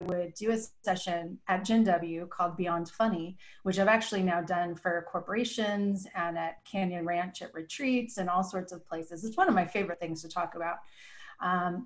would do a session at Gen W called Beyond Funny, which I've actually now done for corporations and at Canyon Ranch at retreats and all sorts of places. It's one of my favorite things to talk about.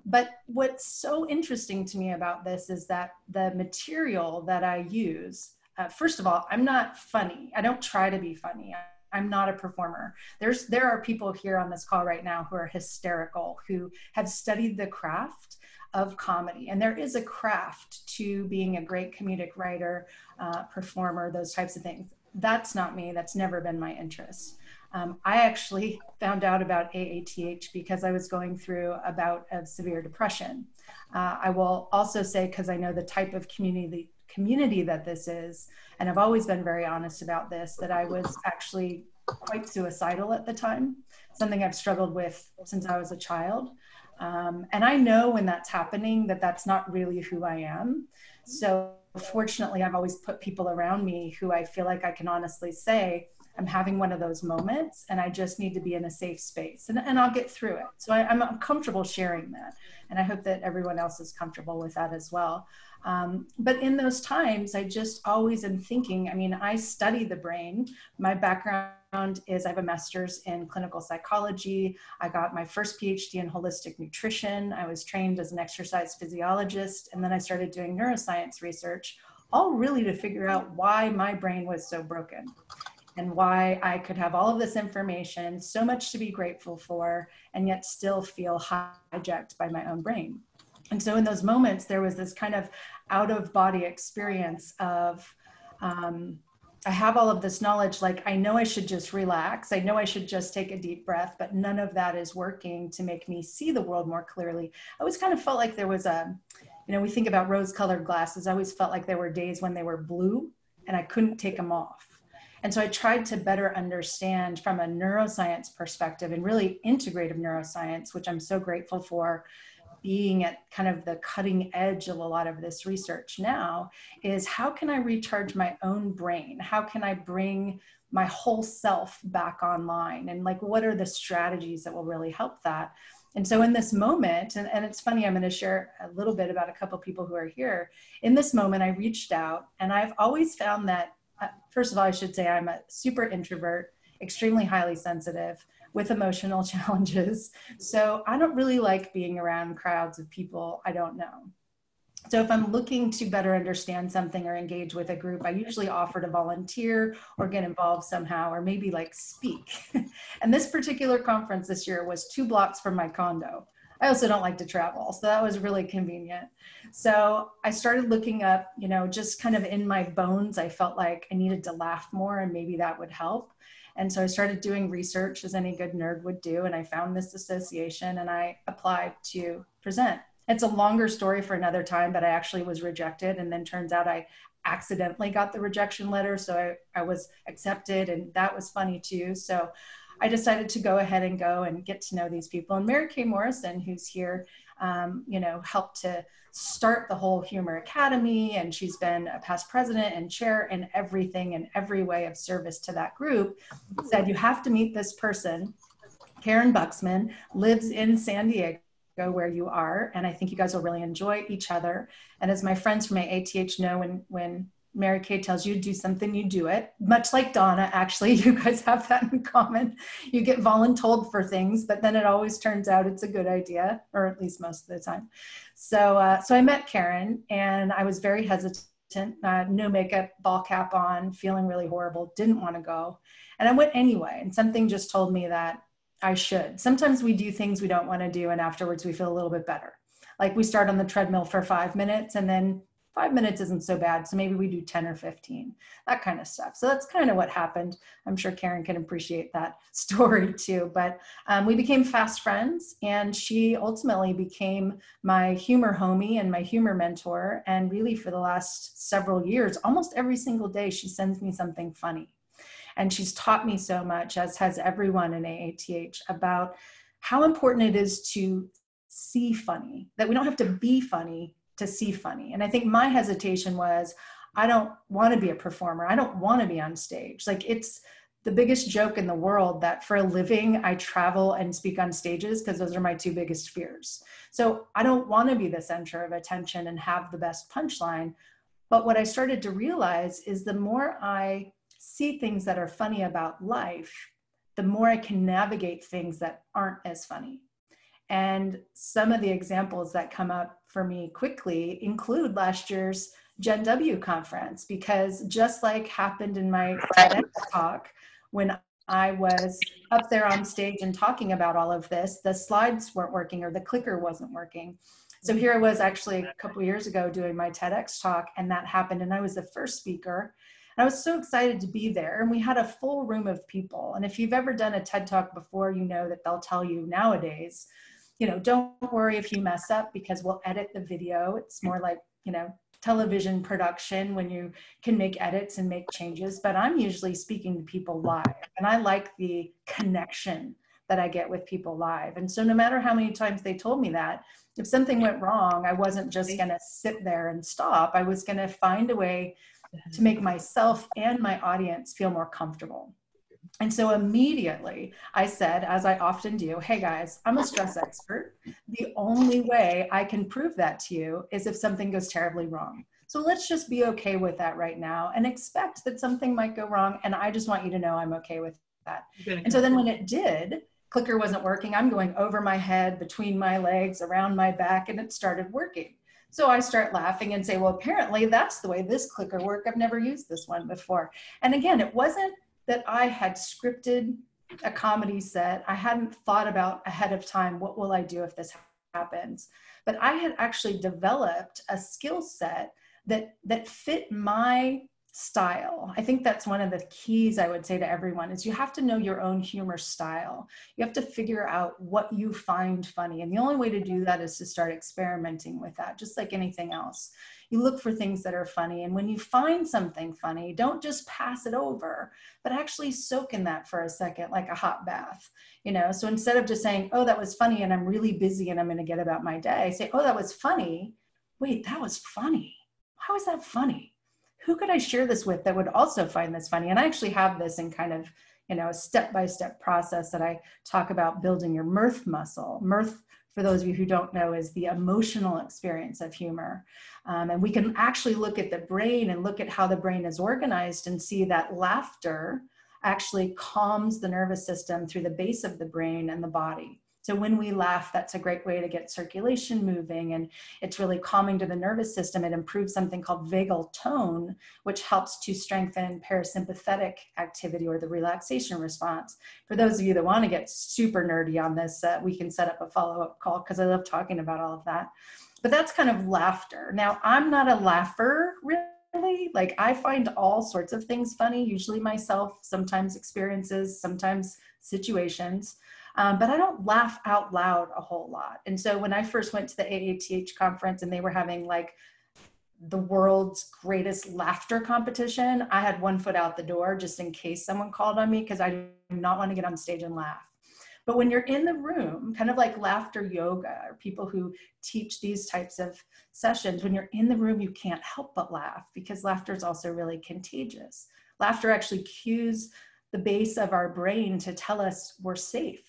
But what's so interesting to me about this is that the material that I use, first of all, I'm not funny. I don't try to be funny. I'm not a performer. There are people here on this call right now who are hysterical, who have studied the craft of comedy. And there is a craft to being a great comedic writer, performer, those types of things. That's not me. That's never been my interest. I actually found out about AATH because I was going through a bout of severe depression. I will also say, because I know the type of community that this is, and I've always been very honest about this, that I was actually quite suicidal at the time, something I've struggled with since I was a child. And I know when that's happening that that's not really who I am. So fortunately, I've always put people around me who I feel like I can honestly say, I'm having one of those moments and I just need to be in a safe space and I'll get through it. So I'm comfortable sharing that. And I hope that everyone else is comfortable with that as well. But in those times, I just always am thinking, I mean, I study the brain. My background is I have a master's in clinical psychology. I got my first PhD in holistic nutrition. I was trained as an exercise physiologist. And then I started doing neuroscience research, all really to figure out why my brain was so broken and why I could have all of this information, so much to be grateful for, and yet still feel hijacked by my own brain. And so in those moments, there was this kind of out of body experience of, I have all of this knowledge, like I know I should just relax. I know I should just take a deep breath, but none of that is working to make me see the world more clearly. I always kind of felt like there was we think about rose colored glasses. I always felt like there were days when they were blue and I couldn't take them off. And so I tried to better understand from a neuroscience perspective and really integrative neuroscience, which I'm so grateful for being at kind of the cutting edge of a lot of this research now, is how can I recharge my own brain? How can I bring my whole self back online? And like, what are the strategies that will really help that? And so in this moment, and it's funny, I'm going to share a little bit about a couple of people who are here. In this moment, I reached out, and I've always found that first of all, I should say I'm a super introvert, extremely highly sensitive with emotional challenges. So I don't really like being around crowds of people I don't know. So if I'm looking to better understand something or engage with a group, I usually offer to volunteer or get involved somehow, or maybe like speak. And this particular conference this year was 2 blocks from my condo. I also don't like to travel, so that was really convenient. So I started looking up, just kind of in my bones, I felt like I needed to laugh more and maybe that would help. And so I started doing research, as any good nerd would do, and I found this association and I applied to present. It's a longer story for another time, but I actually was rejected, and then turns out I accidentally got the rejection letter, so I was accepted, and that was funny too. So I decided to go ahead and go and get to know these people. And Mary Kay Morrison, who's here, helped to start the whole Humor Academy. And she's been a past president and chair and everything in every way of service to that group, said, you have to meet this person. Karen Buxman lives in San Diego, where you are. And I think you guys will really enjoy each other. And as my friends from AATH know, when Mary Kay tells you to do something, you do it. Much like Donna, actually, you guys have that in common. You get voluntold for things, but then it always turns out it's a good idea, or at least most of the time. So I met Karen, and I was very hesitant, no makeup, ball cap on, feeling really horrible, didn't want to go. And I went anyway, and something just told me that I should. Sometimes we do things we don't want to do, and afterwards we feel a little bit better. Like we start on the treadmill for 5 minutes, and then 5 minutes isn't so bad. So maybe we do 10 or 15, that kind of stuff. So that's kind of what happened. I'm sure Karen can appreciate that story too. But we became fast friends, and she ultimately became my humor homie and my humor mentor. And really for the last several years, almost every single day, she sends me something funny. And she's taught me so much, as has everyone in AATH, about how important it is to see funny, that we don't have to be funny to see funny. And I think my hesitation was, I don't want to be a performer. I don't want to be on stage. Like, it's the biggest joke in the world that for a living, I travel and speak on stages because those are my two biggest fears. So I don't want to be the center of attention and have the best punchline. But what I started to realize is the more I see things that are funny about life, the more I can navigate things that aren't as funny. And some of the examples that come up for me quickly include last year's Gen W conference, because just like happened in my TEDx talk, when I was up there on stage and talking about all of this, the slides weren't working or the clicker wasn't working. So here I was actually a couple of years ago doing my TEDx talk, and that happened, and I was the first speaker. And I was so excited to be there, and we had a full room of people. And if you've ever done a TED Talk before, you know that they'll tell you nowadays, don't worry if you mess up because we'll edit the video. It's more like, television production when you can make edits and make changes, but I'm usually speaking to people live, and I like the connection that I get with people live. And so no matter how many times they told me that, if something went wrong, I wasn't just going to sit there and stop. I was going to find a way to make myself and my audience feel more comfortable. And so immediately I said, as I often do, hey guys, I'm a stress expert. The only way I can prove that to you is if something goes terribly wrong. So let's just be okay with that right now and expect that something might go wrong. And I just want you to know I'm okay with that. And so then when it did, clicker wasn't working. I'm going over my head, between my legs, around my back, and it started working. So I start laughing and say, well, apparently that's the way this clicker works. I've never used this one before. And again, it wasn't that I had scripted a comedy set. I hadn't thought about ahead of time, what will I do if this happens? But I had actually developed a skill set that fit my style. I think that's one of the keys I would say to everyone is you have to know your own humor style. You have to figure out what you find funny. And the only way to do that is to start experimenting with that, just like anything else. You look for things that are funny. And when you find something funny, don't just pass it over, but actually soak in that for a second, like a hot bath. So instead of just saying, oh, that was funny and I'm really busy and I'm going to get about my day, say, oh, that was funny. Wait, that was funny. How is that funny? Who could I share this with that would also find this funny? And I actually have this in kind of, a step-by-step process that I talk about building your mirth muscle. Mirth, for those of you who don't know, is the emotional experience of humor. And we can actually look at the brain and look at how the brain is organized and see that laughter actually calms the nervous system through the base of the brain and the body. So when we laugh, that's a great way to get circulation moving, and it's really calming to the nervous system. It improves something called vagal tone, which helps to strengthen parasympathetic activity or the relaxation response. For those of you that want to get super nerdy on this, we can set up a follow-up call because I love talking about all of that. But that's kind of laughter. Now, I'm not a laugher, really. Like, I find all sorts of things funny, usually myself, sometimes experiences, sometimes situations. But I don't laugh out loud a whole lot. And so when I first went to the AATH conference and they were having like the world's greatest laughter competition, I had one foot out the door just in case someone called on me, because I do not want to get on stage and laugh. But when you're in the room, kind of like laughter yoga or people who teach these types of sessions, when you're in the room, you can't help but laugh, because laughter is also really contagious. Laughter actually cues the base of our brain to tell us we're safe.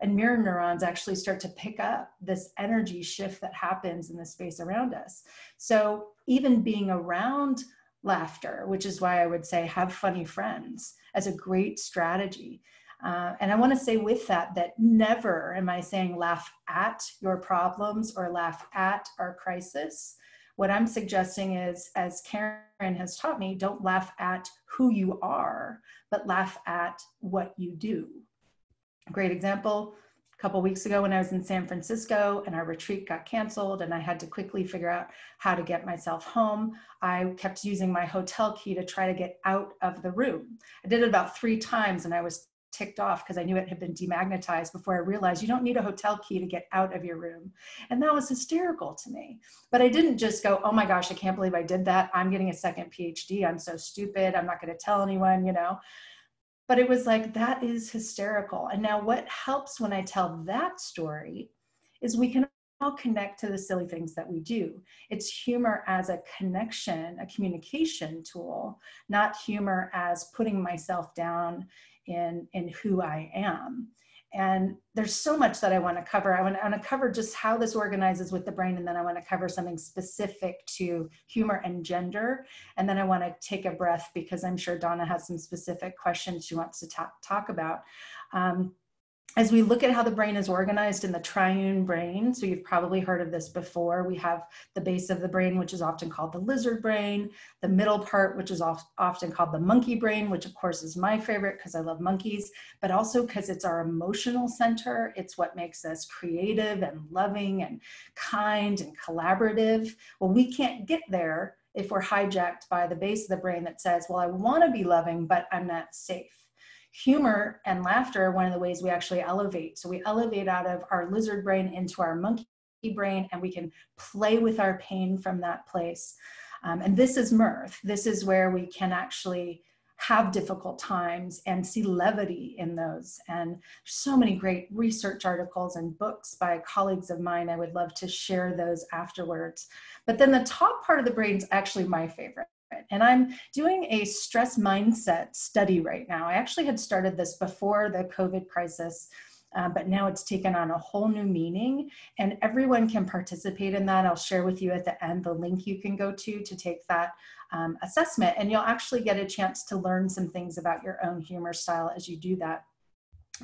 And mirror neurons actually start to pick up this energy shift that happens in the space around us. So even being around laughter, which is why I would say have funny friends, as a great strategy. And I want to say with that never am I saying laugh at your problems or laugh at our crisis. What I'm suggesting is, as Karen has taught me, don't laugh at who you are, but laugh at what you do. Great example, a couple of weeks ago when I was in San Francisco and our retreat got canceled and I had to quickly figure out how to get myself home, I kept using my hotel key to try to get out of the room. I did it about 3 times and I was ticked off because I knew it had been demagnetized before I realized you don't need a hotel key to get out of your room. And that was hysterical to me. But I didn't just go, oh my gosh, I can't believe I did that. I'm getting a second PhD. I'm so stupid. I'm not going to tell anyone, But it was like, that is hysterical. And now what helps when I tell that story is we can all connect to the silly things that we do. It's humor as a connection, a communication tool, not humor as putting myself down in who I am. And there's so much that I want to cover. I want to cover just how this organizes with the brain, and then I want to cover something specific to humor and gender. And then I want to take a breath because I'm sure Donna has some specific questions she wants to talk about. As we look at how the brain is organized in the triune brain, so you've probably heard of this before, we have the base of the brain, which is often called the lizard brain, the middle part, which is often called the monkey brain, which of course is my favorite because I love monkeys, but also because it's our emotional center. It's what makes us creative and loving and kind and collaborative. Well, we can't get there if we're hijacked by the base of the brain that says, well, I want to be loving, but I'm not safe. Humor and laughter are one of the ways we actually elevate. So we elevate out of our lizard brain into our monkey brain, and we can play with our pain from that place. And this is mirth. This is where we can actually have difficult times and see levity in those. And so many great research articles and books by colleagues of mine. I would love to share those afterwards. But then the top part of the brain is actually my favorite. And I'm doing a stress mindset study right now. I actually had started this before the COVID crisis, but now it's taken on a whole new meaning, and everyone can participate in that. I'll share with you at the end the link you can go to take that assessment, and you'll actually get a chance to learn some things about your own humor style as you do that.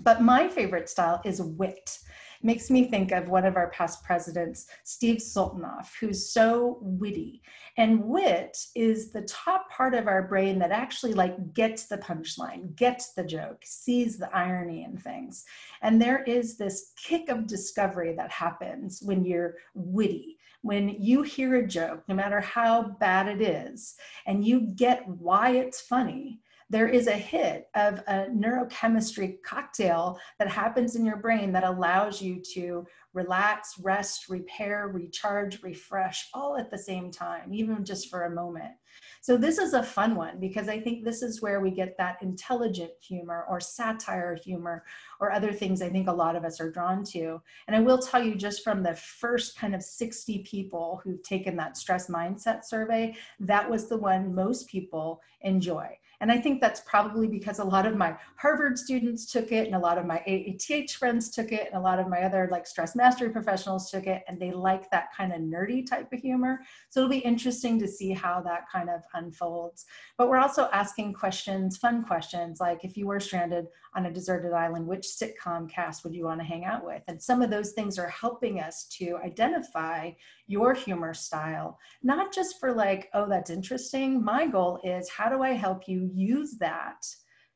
But my favorite style is wit. Makes me think of one of our past presidents, Steve Sultanoff, who's so witty. And wit is the top part of our brain that actually like gets the punchline, gets the joke, sees the irony in things. And there is this kick of discovery that happens when you're witty. When you hear a joke, no matter how bad it is, and you get why it's funny, there is a hit of a neurochemistry cocktail that happens in your brain that allows you to relax, rest, repair, recharge, refresh, all at the same time, even just for a moment. So this is a fun one because I think this is where we get that intelligent humor or satire humor or other things I think a lot of us are drawn to. And I will tell you, just from the first kind of 60 people who've taken that stress mindset survey, that was the one most people enjoy. And I think that's probably because a lot of my Harvard students took it, and a lot of my AATH friends took it, and a lot of my other like stress mastery professionals took it, and they like that kind of nerdy type of humor. So it'll be interesting to see how that kind of unfolds. But we're also asking questions, fun questions, like if you were stranded on a deserted island, which sitcom cast would you want to hang out with? And some of those things are helping us to identify your humor style, not just for like, oh, that's interesting. My goal is, how do I help you use that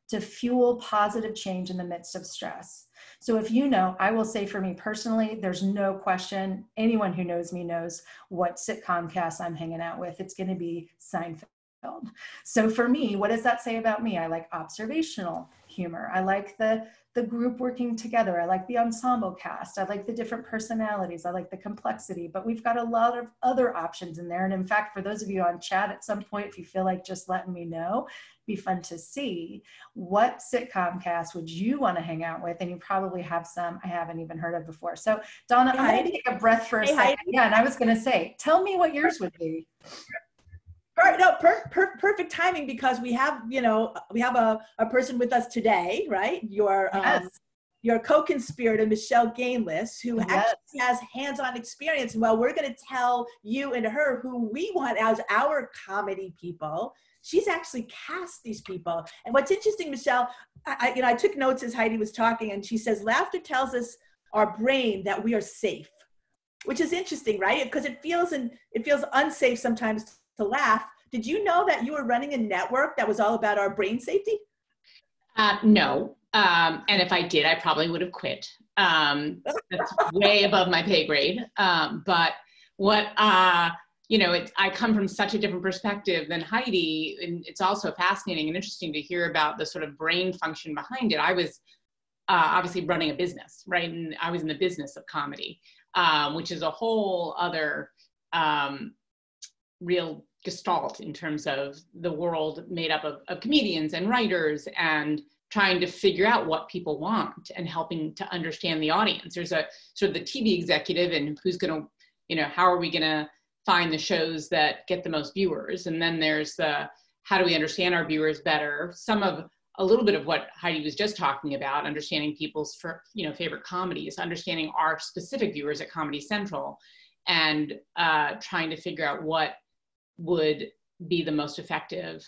to fuel positive change in the midst of stress? So if you know, I will say for me personally, there's no question, anyone who knows me knows what sitcom cast I'm hanging out with. It's going to be Seinfeld. So for me, what does that say about me? I like observational humor. I like the group working together. I like the ensemble cast. I like the different personalities. I like the complexity, but we've got a lot of other options in there. And in fact, for those of you on chat at some point, if you feel like just letting me know, it'd be fun to see what sitcom cast would you want to hang out with? And you probably have some I haven't even heard of before. So Donna, I'm going to take a breath for a second. Heidi. Yeah, and I was going to say, tell me what yours would be. Perfect timing, because we have, we have a person with us today, right? Your co-conspirator, Michele Ganeless, who actually has hands-on experience. And while we're going to tell you and her who we want as our comedy people, she's actually cast these people. And what's interesting, Michele, I took notes as Heidi was talking, and she says, laughter tells us, our brain, that we are safe, which is interesting, right? Because it feels unsafe sometimes to laugh. Did you know that you were running a network that was all about our brain safety? No. And if I did, I probably would have quit. That's way above my pay grade. But what, I come from such a different perspective than Heidi, and it's also fascinating and interesting to hear about the sort of brain function behind it. I was obviously running a business, right? And I was in the business of comedy, which is a whole other real gestalt in terms of the world made up of comedians and writers, and trying to figure out what people want and helping to understand the audience. There's a sort of the TV executive, and who's going to, how are we going to find the shows that get the most viewers? And then there's the, how do we understand our viewers better? Some of a little bit of what Heidi was just talking about, understanding people's favorite comedies, understanding our specific viewers at Comedy Central, and trying to figure out what would be the most effective,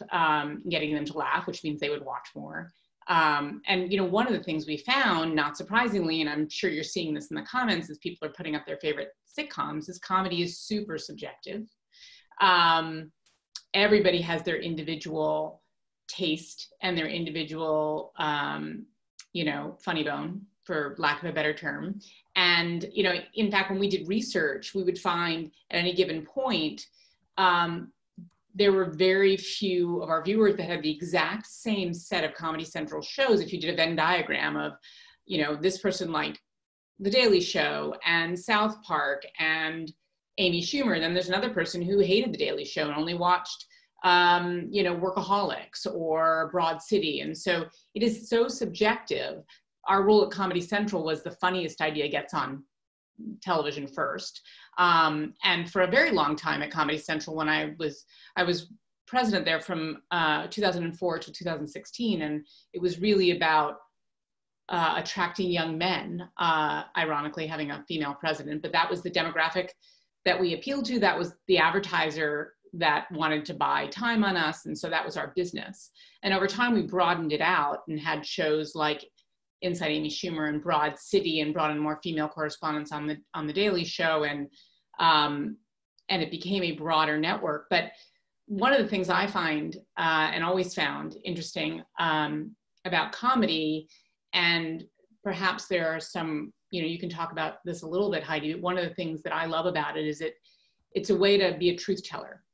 getting them to laugh, which means they would watch more. And one of the things we found, not surprisingly, and I'm sure you're seeing this in the comments, as people are putting up their favorite sitcoms, is comedy is super subjective. Everybody has their individual taste and their individual, funny bone, for lack of a better term. And, in fact, when we did research, we would find at any given point, there were very few of our viewers that had the exact same set of Comedy Central shows. If you did a Venn diagram of, this person liked The Daily Show and South Park and Amy Schumer, then there's another person who hated The Daily Show and only watched, Workaholics or Broad City. And so it is so subjective. Our rule at Comedy Central was the funniest idea gets on television first. And for a very long time at Comedy Central, when I was president there from 2004 to 2016, and it was really about attracting young men, ironically having a female president, but that was the demographic that we appealed to. That was the advertiser that wanted to buy time on us, and so that was our business. And over time, we broadened it out and had shows like Inside Amy Schumer and Broad City, and brought in more female correspondents on the Daily Show, and it became a broader network. But one of the things I find and always found interesting about comedy, and perhaps there are some, you can talk about this a little bit, Heidi. One of the things that I love about it is it's a way to be a truth teller.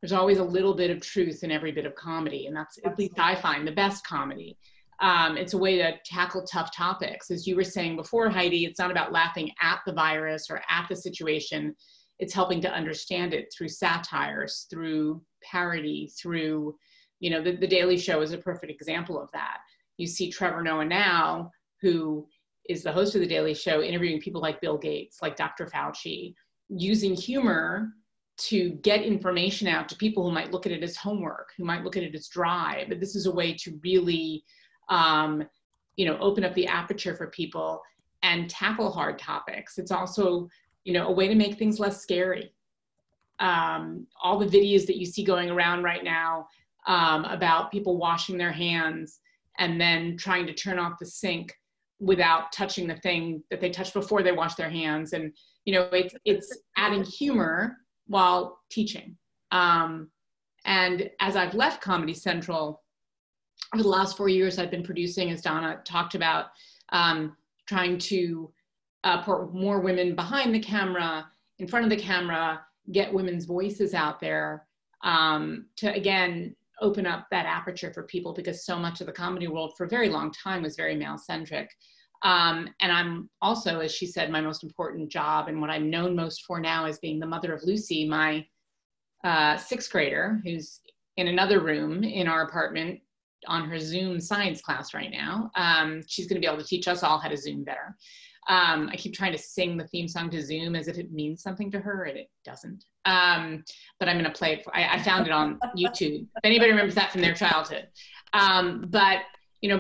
There's always a little bit of truth in every bit of comedy, and that's, at least I find, the best comedy. It's a way to tackle tough topics. As you were saying before, Heidi, it's not about laughing at the virus or at the situation. It's helping to understand it through satires, through parody, through, the Daily Show is a perfect example of that. You see Trevor Noah now, who is the host of the Daily Show, interviewing people like Bill Gates, like Dr. Fauci, using humor to get information out to people who might look at it as homework, who might look at it as dry. But this is a way to really open up the aperture for people and tackle hard topics. It's also, a way to make things less scary. All the videos that you see going around right now about people washing their hands and then trying to turn off the sink without touching the thing that they touched before they washed their hands. And, it's adding humor while teaching. And as I've left Comedy Central, over the last 4 years, I've been producing, as Donna talked about, trying to put more women behind the camera, in front of the camera, get women's voices out there, to, again, open up that aperture for people, because so much of the comedy world for a very long time was very male-centric. And I'm also, as she said, my most important job, and what I'm known most for now, is being the mother of Lucy, my sixth grader, who's in another room in our apartment on her Zoom science class right now. She's going to be able to teach us all how to Zoom better. I keep trying to sing the theme song to Zoom as if it means something to her, and it doesn't. But I'm going to play it. I found it on YouTube. If anybody remembers that from their childhood. But,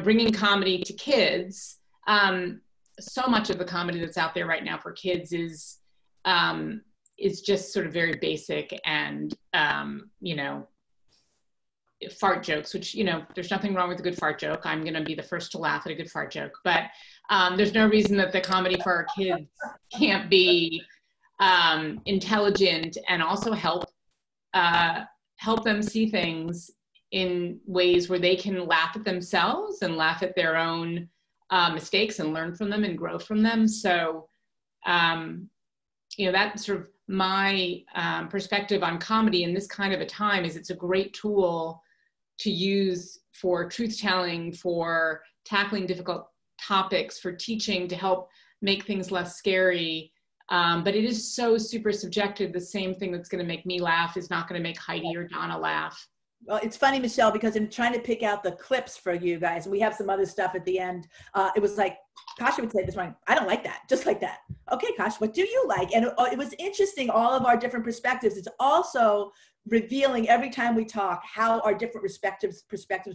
bringing comedy to kids, so much of the comedy that's out there right now for kids is just sort of very basic and, fart jokes, which, there's nothing wrong with a good fart joke. I'm going to be the first to laugh at a good fart joke, but there's no reason that the comedy for our kids can't be intelligent and also help them see things in ways where they can laugh at themselves and laugh at their own mistakes and learn from them and grow from them. So, that's sort of my perspective on comedy in this kind of a time. Is it's a great tool to use for truth-telling, for tackling difficult topics, for teaching, to help make things less scary. But it is so super subjective. The same thing that's going to make me laugh is not going to make Heidi or Donna laugh. Well, it's funny, Michele, because I'm trying to pick out the clips for you guys, and we have some other stuff at the end. It was like, Kasha would say this morning, I don't like that, just like that. Okay, Kasha, what do you like? And it was interesting, all of our different perspectives. It's also revealing every time we talk how our different perspectives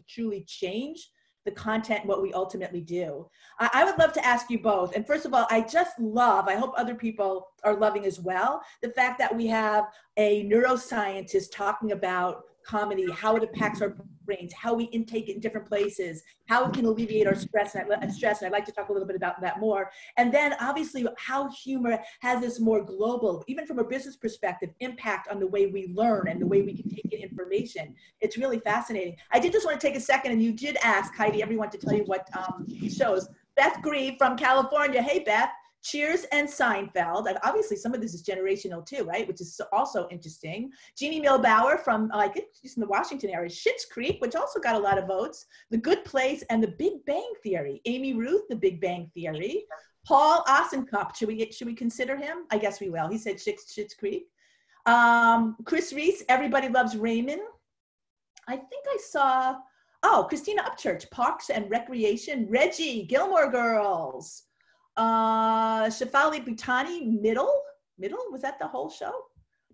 truly change the content, what we ultimately do. I would love to ask you both. And first of all, I just love, I hope other people are loving as well, the fact that we have a neuroscientist talking about comedy, how it impacts our brains, how we intake it in different places, how it can alleviate our stress. And I'd like to talk a little bit about that more. And then obviously how humor has this more global, even from a business perspective, impact on the way we learn and the way we can take in information. It's really fascinating. I did just want to take a second, and you did ask Heidi, everyone, to tell you what he shows. Beth Grieve from California. Hey, Beth. Cheers and Seinfeld. And obviously some of this is generational too, right? Which is also interesting. Jeannie Milbauer from, I think she's in the Washington area, Schitt's Creek, which also got a lot of votes. The Good Place and The Big Bang Theory. Amy Ruth, The Big Bang Theory. Paul Osenkup, should we consider him? I guess we will. He said Schitt's Creek. Chris Reese, Everybody Loves Raymond. I think I saw, Christina Upchurch, Parks and Recreation. Reggie, Gilmore Girls. Shafali Butani, Middle, was that the whole show?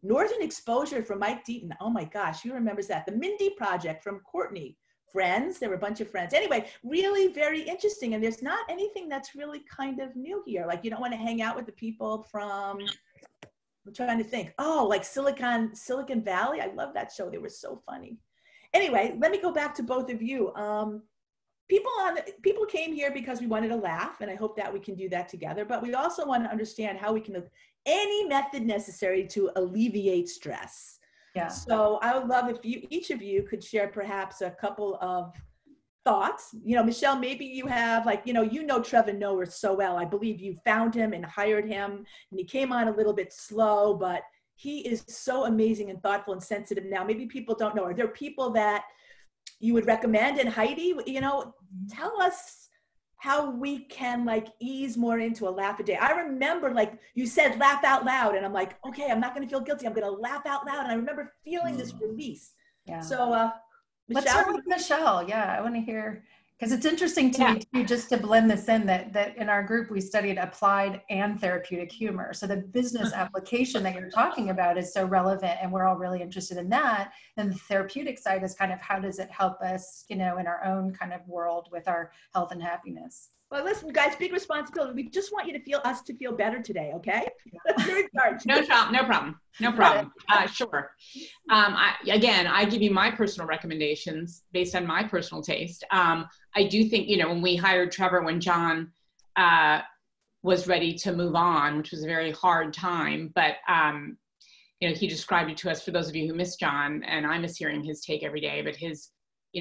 Northern Exposure from Mike Deaton. Oh my gosh, who remembers that? The Mindy Project from Courtney. Friends, there were a bunch of Friends. Anyway, really very interesting. And there's not anything that's really kind of new here. Like you don't want to hang out with the people from, I'm trying to think. Like Silicon Valley. I love that show. They were so funny. Anyway, let me go back to both of you. People came here because we wanted to laugh, and I hope that we can do that together. But we also want to understand how we can, any method necessary to alleviate stress. Yeah. So I would love if each of you could share perhaps a couple of thoughts. Michele, maybe you have Trevor Noah so well. I believe you found him and hired him, and he came on a little bit slow, but he is so amazing and thoughtful and sensitive now. Maybe people don't know. Are there people that you would recommend? And Heidi, tell us how we can ease more into a laugh a day. I remember you said laugh out loud, and I'm like, okay, I'm not going to feel guilty. I'm going to laugh out loud. And I remember feeling this release. Yeah. So Michele? Let's start with Michele. Yeah, I want to hear, because it's interesting to me too, just to blend this in, that in our group we studied applied and therapeutic humor. So the business application that you're talking about is so relevant, and we're all really interested in that. And the therapeutic side is kind of how does it help us, in our own kind of world with our health and happiness. Well, listen, guys, big responsibility. We just want you to feel better today, okay? You're in charge. No problem. Sure. I give you my personal recommendations based on my personal taste. I do think, when we hired Trevor, when John was ready to move on, which was a very hard time, but he described it to us, for those of you who miss John, and I miss hearing his take every day, but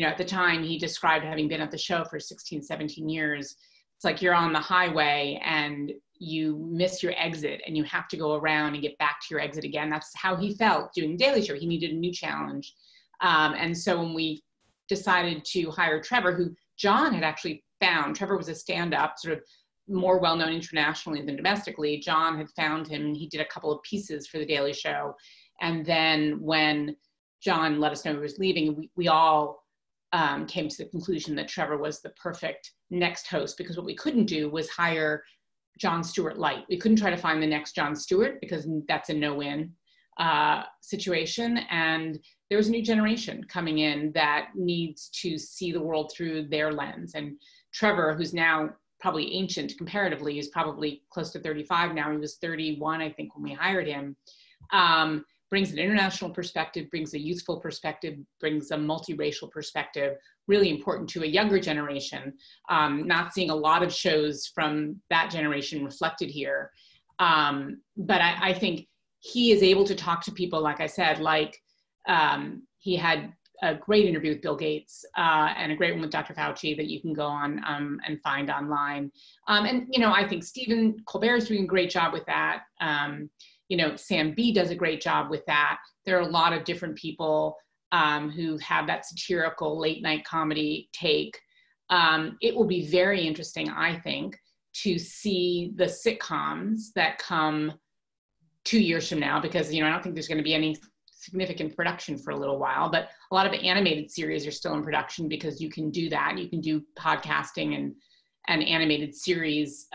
at the time he described having been at the show for 16, 17 years. It's like you're on the highway and you miss your exit and you have to go around and get back to your exit again. That's how he felt doing the Daily Show. He needed a new challenge. And so when we decided to hire Trevor, who John had actually found, Trevor was a stand-up, sort of more well-known internationally than domestically. John had found him, and he did a couple of pieces for the Daily Show. And then when John let us know he was leaving, we all came to the conclusion that Trevor was the perfect next host, because what we couldn't do was hire Jon Stewart light. We couldn't try to find the next Jon Stewart, because that's a no-win situation. And there was a new generation coming in that needs to see the world through their lens. And Trevor, who's now probably ancient comparatively, is probably close to 35 now. He was 31, I think, when we hired him. Brings an international perspective, brings a youthful perspective, brings a multiracial perspective, really important to a younger generation. Not seeing a lot of shows from that generation reflected here. But I think he is able to talk to people, like I said, he had a great interview with Bill Gates and a great one with Dr. Fauci that you can go on and find online. I think Stephen Colbert is doing a great job with that. Sam B does a great job with that. There are a lot of different people who have that satirical late night comedy take. It will be very interesting, I think, to see the sitcoms that come 2 years from now, because, I don't think there's going to be any significant production for a little while, but a lot of animated series are still in production, because you can do that. You can do podcasting and animated series,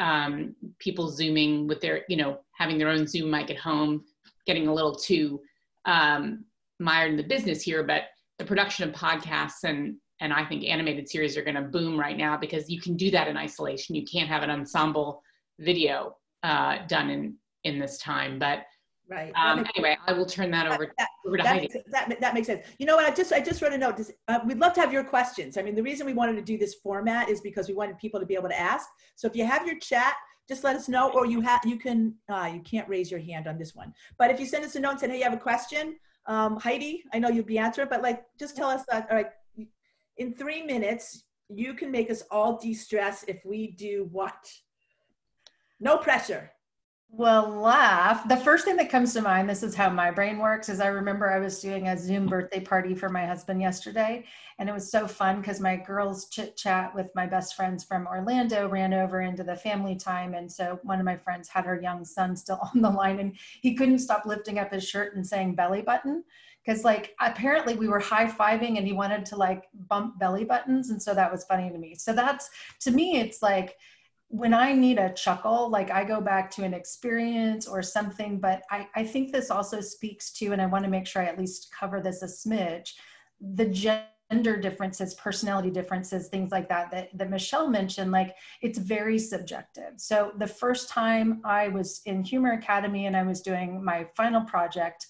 people Zooming with their, having their own Zoom mic at home, getting a little too mired in the business here, but the production of podcasts and And I think animated series are going to boom right now because you can do that in isolation. You can't have an ensemble video done in this time. But right. Anyway, I will turn that over to Heidi. That makes sense. You know what? I just wrote a note. We'd love to have your questions. I mean, the reason we wanted to do this format is because we wanted people to be able to ask. So if you have your chat, just let us know, or you can't raise your hand on this one. But if you send us a note and say, hey, you have a question, Heidi, I know you'll be answering, but like, just tell us that, all right, in 3 minutes, you can make us all de-stress if we do what? No pressure. Well, laugh. The first thing that comes to mind, this is how my brain works, is I remember I was doing a Zoom birthday party for my husband yesterday, and it was so fun because my girls chit chat with my best friends from Orlando ran over into the family time. And so one of my friends had her young son still on the line, and he couldn't stop lifting up his shirt and saying belly button. Because like apparently we were high-fiving and he wanted to like bump belly buttons. And so that was funny to me. So that's, to me, it's like, when I need a chuckle, like I go back to an experience or something, but I think this also speaks to, and I want to make sure I at least cover this a smidge, the gender differences, personality differences, things like that Michele mentioned, like it's very subjective. So the first time I was in Humor Academy and I was doing my final project,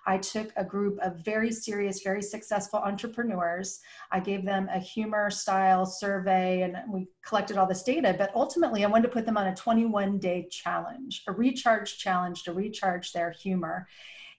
I took a group of very serious, very successful entrepreneurs. I gave them a humor style survey and we collected all this data, but ultimately I wanted to put them on a 21-day challenge, a recharge challenge to recharge their humor.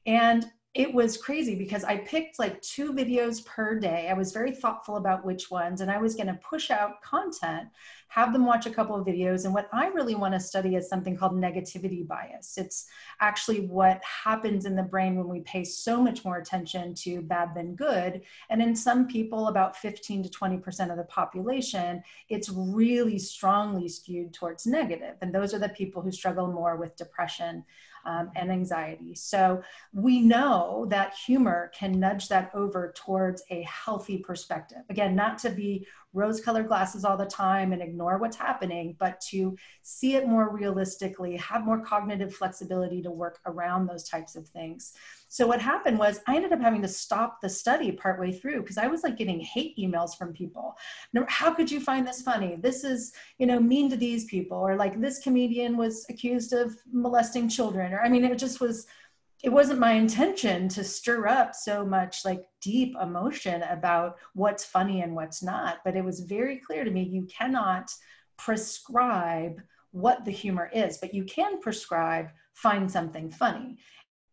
And it was crazy because I picked like 2 videos per day. I was very thoughtful about which ones, and I was going to push out content, have them watch a couple of videos. And what I really want to study is something called negativity bias. It's actually what happens in the brain when we pay so much more attention to bad than good. And in some people, about 15 to 20% of the population, it's really strongly skewed towards negative. And those are the people who struggle more with depression and anxiety. So we know that humor can nudge that over towards a healthy perspective. Again, not to be rose-colored glasses all the time and ignore what's happening, but to see it more realistically, have more cognitive flexibility to work around those types of things. So what happened was I ended up having to stop the study partway through because I was like getting hate emails from people. How could you find this funny? This is, mean to these people, or like this comedian was accused of molesting children. Or I mean, it wasn't my intention to stir up so much like deep emotion about what's funny and what's not, but it was very clear to me, you cannot prescribe what the humor is, but you can prescribe find something funny.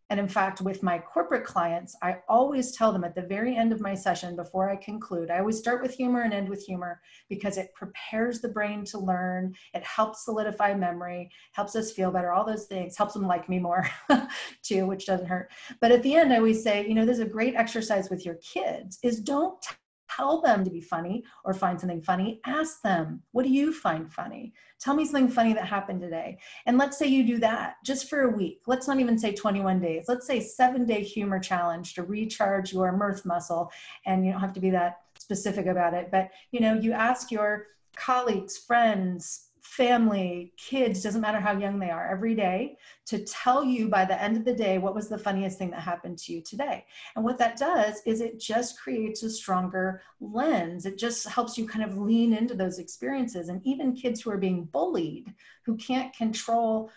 And in fact, with my corporate clients, I always tell them at the very end of my session, before I conclude, I always start with humor and end with humor because it prepares the brain to learn. It helps solidify memory, helps us feel better, all those things, helps them like me more too, which doesn't hurt. But at the end, I always say, there's a great exercise with your kids is don't tell them to be funny or find something funny. Ask them, what do you find funny? Tell me something funny that happened today. And let's say you do that just for a week. Let's not even say 21 days. Let's say 7-day humor challenge to recharge your mirth muscle. And you don't have to be that specific about it. But, you ask your colleagues, friends, family, kids, doesn't matter how young they are, every day to tell you by the end of the day, what was the funniest thing that happened to you today? And what that does is it just creates a stronger lens. It just helps you kind of lean into those experiences. And even kids who are being bullied, who can't control,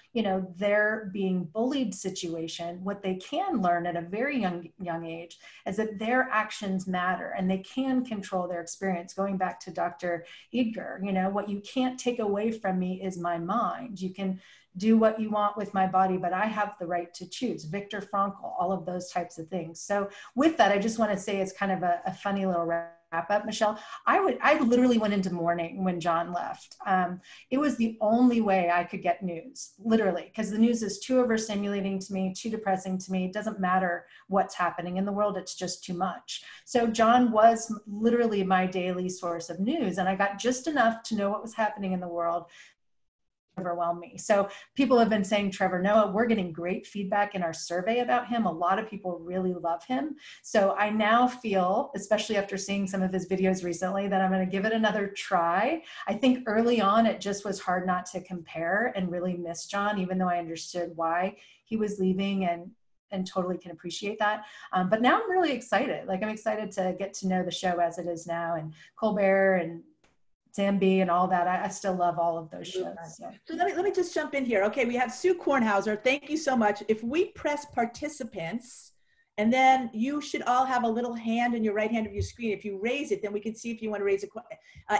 their being bullied situation, what they can learn at a very young age is that their actions matter and they can control their experience. Going back to Dr. Edgar, what you can't take away from me is my mind. You can do what you want with my body, but I have the right to choose. Viktor Frankl, all of those types of things. So with that, I just want to say it's kind of a funny little wrap up, Michele. I literally went into mourning when John left. It was the only way I could get news, literally, because the news is too overstimulating to me, too depressing to me. It doesn't matter what's happening in the world. It's just too much. So John was literally my daily source of news. And I got just enough to know what was happening in the world, overwhelm me. So people have been saying, Trevor Noah, we're getting great feedback in our survey about him. A lot of people really love him. So I now feel, especially after seeing some of his videos recently, that I'm going to give it another try. I think early on, it just was hard not to compare and really miss John, even though I understood why he was leaving and and totally can appreciate that. But now I'm really excited. Like I'm excited to get to know the show as it is now, and Colbert and Zambi and all that. I still love all of those shows. So let me just jump in here. Okay, we have Sue Kornhauser. Thank you so much. If we press participants, and then you should all have a little hand in your right hand of your screen. If you raise it, then we can see if you want to raise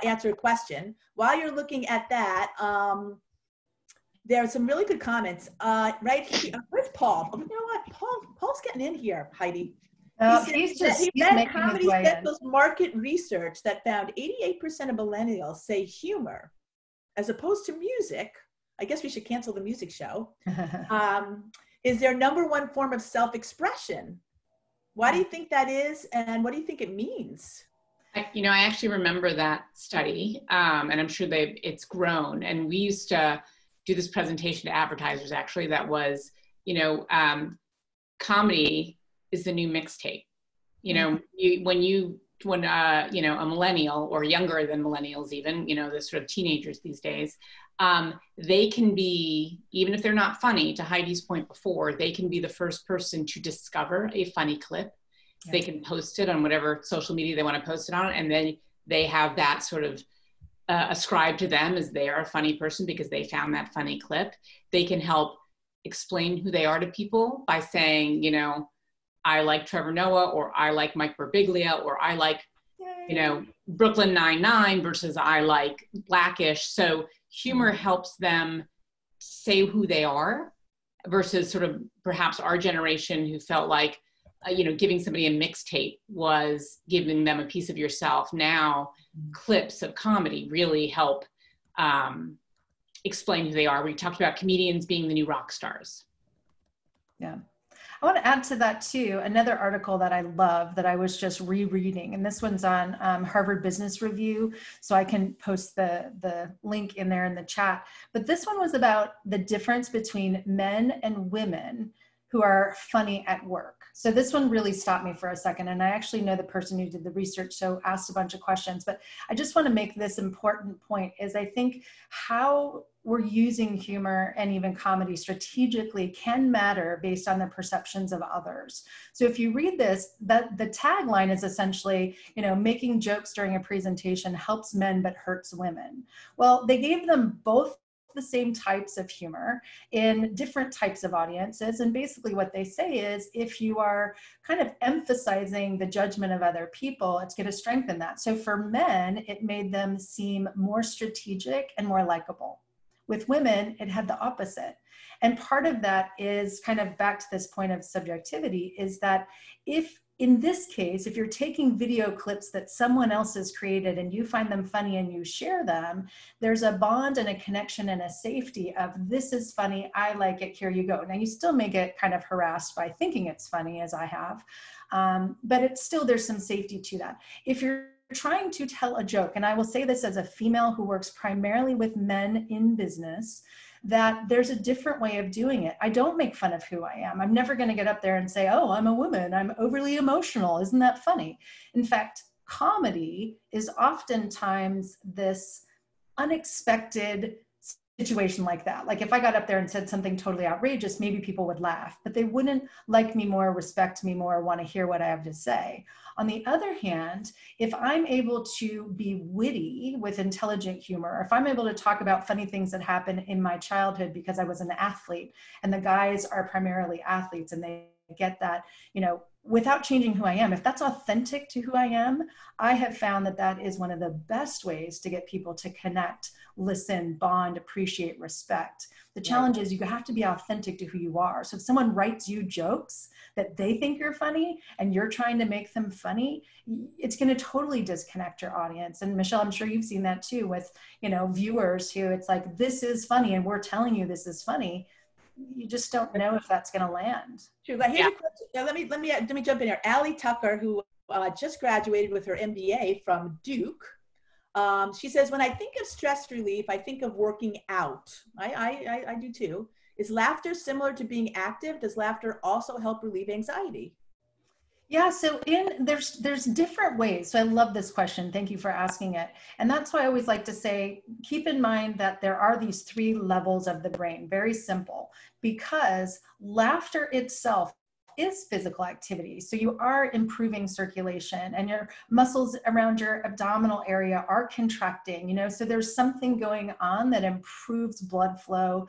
answer a question. While you're looking at that, there are some really good comments. Right here, where's Paul? Oh, you know what? Paul's getting in here, Heidi. He read Comedy Central's market research that found 88% of millennials say humor, as opposed to music. I guess we should cancel the music show. Is their number one form of self-expression. Why do you think that is, and what do you think it means? I actually remember that study, and I'm sure it's grown. And we used to do this presentation to advertisers, actually, that was, comedy is the new mixtape. When a millennial, or younger than millennials even, the sort of teenagers these days, they can be, even if they're not funny, to Heidi's point before, they can be the first person to discover a funny clip. Yeah. They can post it on whatever social media they want to post it on, and then they have that sort of ascribed to them as they are a funny person because they found that funny clip. They can help explain who they are to people by saying, I like Trevor Noah, or I like Mike Birbiglia, or I like, Brooklyn Nine-Nine versus I like Blackish. So humor helps them say who they are versus sort of perhaps our generation who felt like, giving somebody a mixtape was giving them a piece of yourself. Now, clips of comedy really help explain who they are. We talked about comedians being the new rock stars. Yeah. I want to add to that too, another article that I love that I was just rereading, and this one's on Harvard Business Review, so I can post the link in there in the chat. But this one was about the difference between men and women who are funny at work. So this one really stopped me for a second, and I actually know the person who did the research, so asked a bunch of questions. But I just want to make this important point, is I think how we're using humor and even comedy strategically can matter based on the perceptions of others. So if you read this, the tagline is essentially, making jokes during a presentation helps men but hurts women. Well, they gave them both the same types of humor in different types of audiences. And basically what they say is, if you are kind of emphasizing the judgment of other people, it's going to strengthen that. So for men, it made them seem more strategic and more likable. With women, it had the opposite. And part of that is kind of back to this point of subjectivity, is that if in this case, if you're taking video clips that someone else has created and you find them funny and you share them, there's a bond and a connection and a safety of, this is funny, I like it, here you go. Now you still may get kind of harassed by thinking it's funny, as I have, but it's still, there's some safety to that. If you're trying to tell a joke, and I will say this as a female who works primarily with men in business, that there's a different way of doing it. I don't make fun of who I am. I'm never going to get up there and say, oh, I'm a woman, I'm overly emotional. Isn't that funny? In fact, comedy is oftentimes this unexpected situation like that. Like if I got up there and said something totally outrageous, maybe people would laugh, but they wouldn't like me more, respect me more, want to hear what I have to say. On the other hand, if I'm able to be witty with intelligent humor, if I'm able to talk about funny things that happened in my childhood because I was an athlete, and the guys are primarily athletes and they get that, without changing who I am, if that's authentic to who I am, I have found that that is one of the best ways to get people to connect, listen, bond, appreciate, respect. The challenge is you have to be authentic to who you are. So if someone writes you jokes that they think you're funny and you're trying to make them funny, it's going to totally disconnect your audience. And Michelle, I'm sure you've seen that too with, viewers who it's like, this is funny and we're telling you this is funny. You just don't know if that's going to land. True. But here's a question. Let me jump in here. Allie Tucker, who just graduated with her MBA from Duke, she says, when I think of stress relief, I think of working out. I do too. Is laughter similar to being active? Does laughter also help relieve anxiety? Yeah, so there's different ways. So I love this question. Thank you for asking it. And that's why I always like to say, keep in mind that there are these 3 levels of the brain, very simple, because laughter itself is physical activity. So you are improving circulation and your muscles around your abdominal area are contracting, you know, so there's something going on that improves blood flow.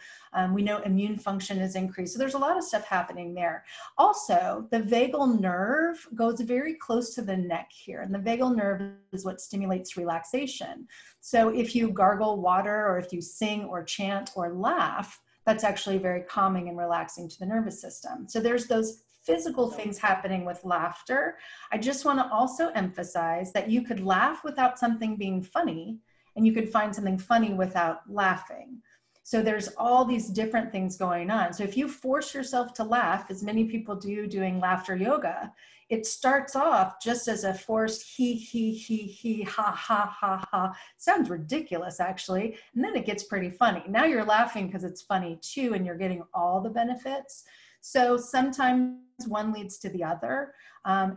We know immune function is increased. So there's a lot of stuff happening there. Also, the vagal nerve goes very close to the neck here, and the vagal nerve is what stimulates relaxation. So if you gargle water, or if you sing or chant or laugh, that's actually very calming and relaxing to the nervous system. So there's those physical things happening with laughter. I just want to also emphasize that you could laugh without something being funny, and you could find something funny without laughing. So there's all these different things going on. So if you force yourself to laugh, as many people do doing laughter yoga, it starts off just as a forced he, ha, ha, ha, ha. Sounds ridiculous, actually. And then it gets pretty funny. Now you're laughing because it's funny too, and you're getting all the benefits. So sometimes one leads to the other.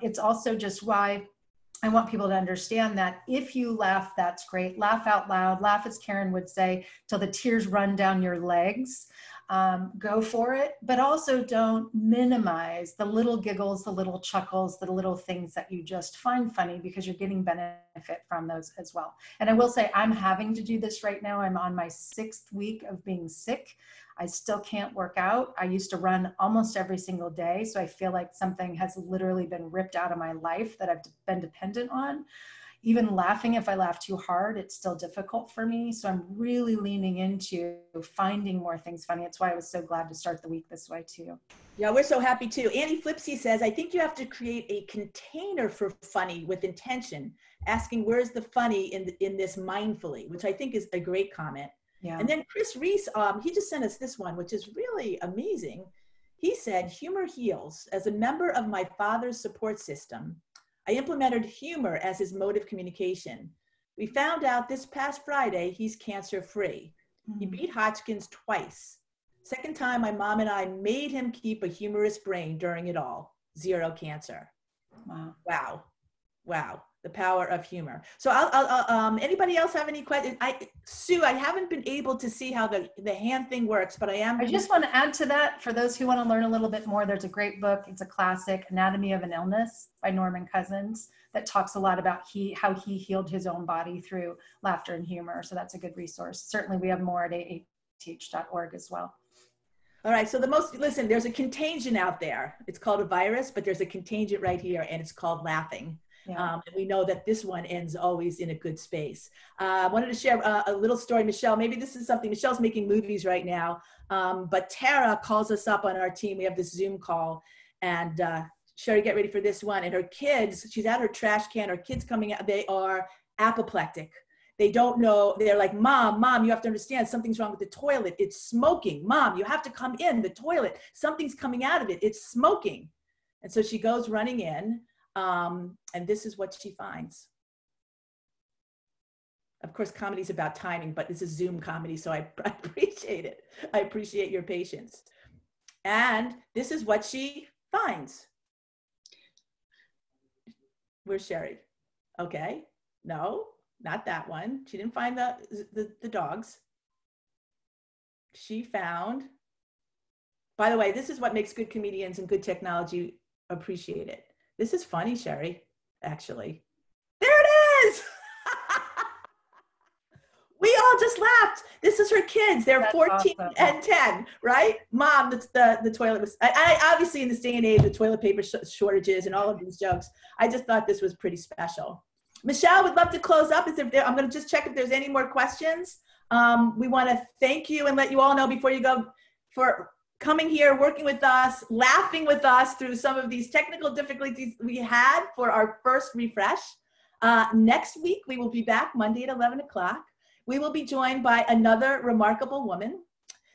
It's also just why I want people to understand that if you laugh, that's great. Laugh out loud. Laugh, as Karen would say, till the tears run down your legs. Go for it, but also don't minimize the little giggles, the little chuckles, the little things that you just find funny, because you're getting benefit from those as well. And I will say, I'm having to do this right now. I'm on my 6th week of being sick. I still can't work out. I used to run almost every single day. So I feel like something has literally been ripped out of my life that I've been dependent on. Even laughing, if I laugh too hard, it's still difficult for me. So I'm really leaning into finding more things funny. It's why I was so glad to start the week this way too. Yeah, we're so happy too. Annie Flipsy says, I think you have to create a container for funny with intention, asking where's the funny in this mindfully, which I think is a great comment. Yeah. And then Chris Reese, he just sent us this one, which is really amazing. He said, humor heals. As a member of my father's support system, I implemented humor as his mode of communication. We found out this past Friday he's cancer-free. He beat Hodgkin's twice. Second time, my mom and I made him keep a humorous brain during it all. 0 cancer. Wow. Wow. Wow. The power of humor. So anybody else have any questions? Sue, I haven't been able to see how the hand thing works, but I just want to add to that, for those who want to learn a little bit more, there's a great book. It's a classic, Anatomy of an Illness by Norman Cousins, that talks a lot about how he healed his own body through laughter and humor. So that's a good resource. Certainly we have more at ath.org as well. All right, so listen, there's a contagion out there. It's called a virus, but there's a contagion right here, and it's called laughing. Yeah. And we know that this one ends always in a good space. I wanted to share a little story, Michelle. Maybe this is something, Michelle's making movies right now, but Tara calls us up on our team. We have this Zoom call, and Sherry, get ready for this one. And her kids, she's at her trash can, her kids coming out, they are apoplectic. They don't know, they're like, Mom, you have to understand something's wrong with the toilet. It's smoking. Mom, you have to come in the toilet. Something's coming out of it. It's smoking. And so she goes running in. And this is what she finds. Of course, comedy is about timing, but this is Zoom comedy, so I appreciate it. I appreciate your patience. And this is what she finds. Where's Sherry? Okay, no, not that one. She didn't find the dogs. She found, by the way, this is what makes good comedians and good technology appreciate it. This is funny, Sherry, actually. There it is! We all just laughed. This is her kids. They're That's 14 awesome. And 10, right? Mom, the toilet was, I obviously in this day and age with toilet paper shortages and all of these jokes, I just thought this was pretty special. Michelle, would love to close up. I'm going to just check if there's any more questions. We want to thank you and let you all know before you go for coming here, working with us, laughing with us through some of these technical difficulties we had for our first refresh. Next week, we will be back Monday at 11 o'clock. We will be joined by another remarkable woman.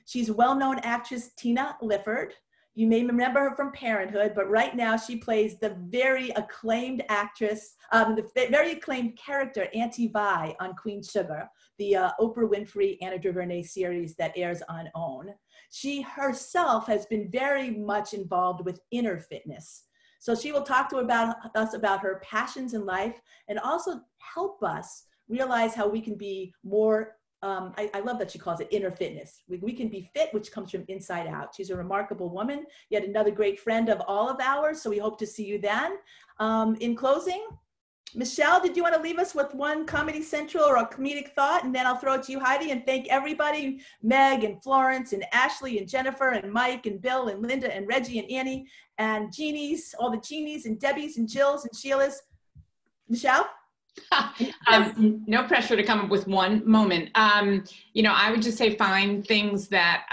She's well-known actress Tina Lifford. You may remember her from Parenthood, but right now she plays the very acclaimed actress, the very acclaimed character, Auntie Vi on Queen Sugar, the Oprah Winfrey, Anna DuVernay series that airs on OWN. She herself has been very much involved with inner fitness. So she will talk to us about her passions in life and also help us realize how we can be more I love that she calls it inner fitness. We can be fit, which comes from inside out. She's a remarkable woman, yet another great friend of all of ours. So we hope to see you then. In closing, Michele, did you want to leave us with one Comedy Central or a comedic thought? And then I'll throw it to you, Heidi, and thank everybody, Meg and Florence and Ashley and Jennifer and Mike and Bill and Linda and Reggie and Annie and Jeannies, all the Jeannies and Debbies and Jills and Sheilas. Michele? No pressure to come up with one moment. You know, I would just say find things that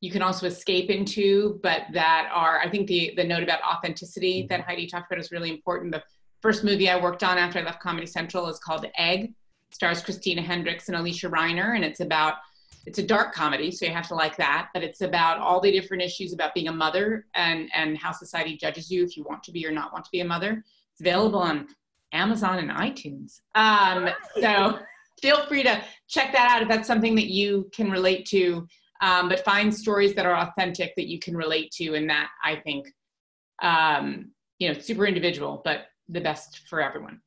you can also escape into, but that are, I think the note about authenticity that Heidi talked about is really important. The first movie I worked on after I left Comedy Central is called Egg. It stars Christina Hendricks and Alicia Reiner, and it's a dark comedy, so you have to like that, but it's about all the different issues about being a mother and how society judges you if you want to be or not want to be a mother. It's available on Amazon and iTunes. So feel free to check that out if that's something that you can relate to, but find stories that are authentic that you can relate to, and that I think, you know, super individual, but the best for everyone.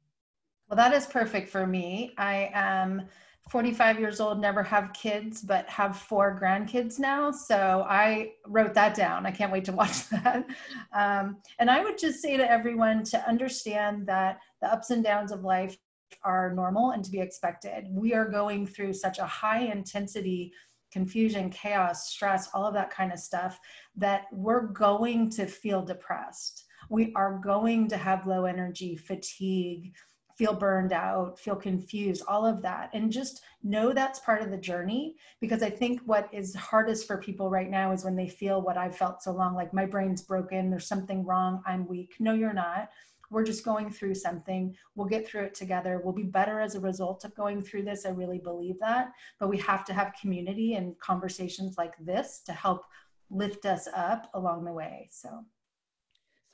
Well, that is perfect for me. I am 45 years old, never have kids, but have 4 grandkids now. So I wrote that down. I can't wait to watch that. And I would just say to everyone to understand that the ups and downs of life are normal and to be expected. We are going through such a high intensity, confusion, chaos, stress, all of that kind of stuff, that we're going to feel depressed. We are going to have low energy, fatigue, feel burned out, feel confused, all of that. And just know that's part of the journey, because I think what is hardest for people right now is when they feel what I've felt so long, like my brain's broken, there's something wrong, I'm weak. No, you're not. We're just going through something. We'll get through it together. We'll be better as a result of going through this. I really believe that. But we have to have community and conversations like this to help lift us up along the way. So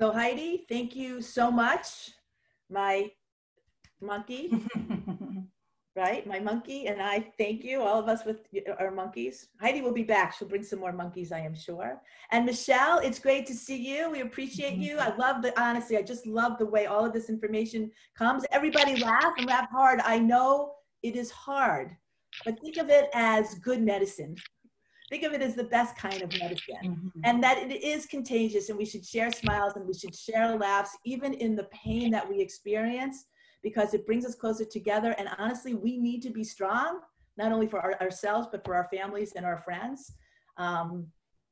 Heidi, thank you so much. My monkey, right? My monkey and I thank you, all of us with our monkeys. Heidi will be back. She'll bring some more monkeys, I am sure. And Michele, it's great to see you. We appreciate you. I love honestly, I just love the way all of this information comes. Everybody laugh and laugh hard. I know it is hard, but think of it as good medicine. Think of it as the best kind of medicine, and that it is contagious, and we should share smiles and we should share laughs, even in the pain that we experience, because it brings us closer together. And honestly, we need to be strong, not only for ourselves, but for our families and our friends,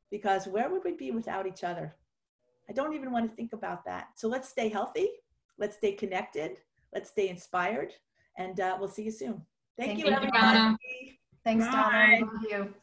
because where would we be without each other? I don't even want to think about that. So let's stay healthy. Let's stay connected. Let's stay inspired. And we'll see you soon. Thank you, everybody. Donna. Thanks, Donna. Thank you.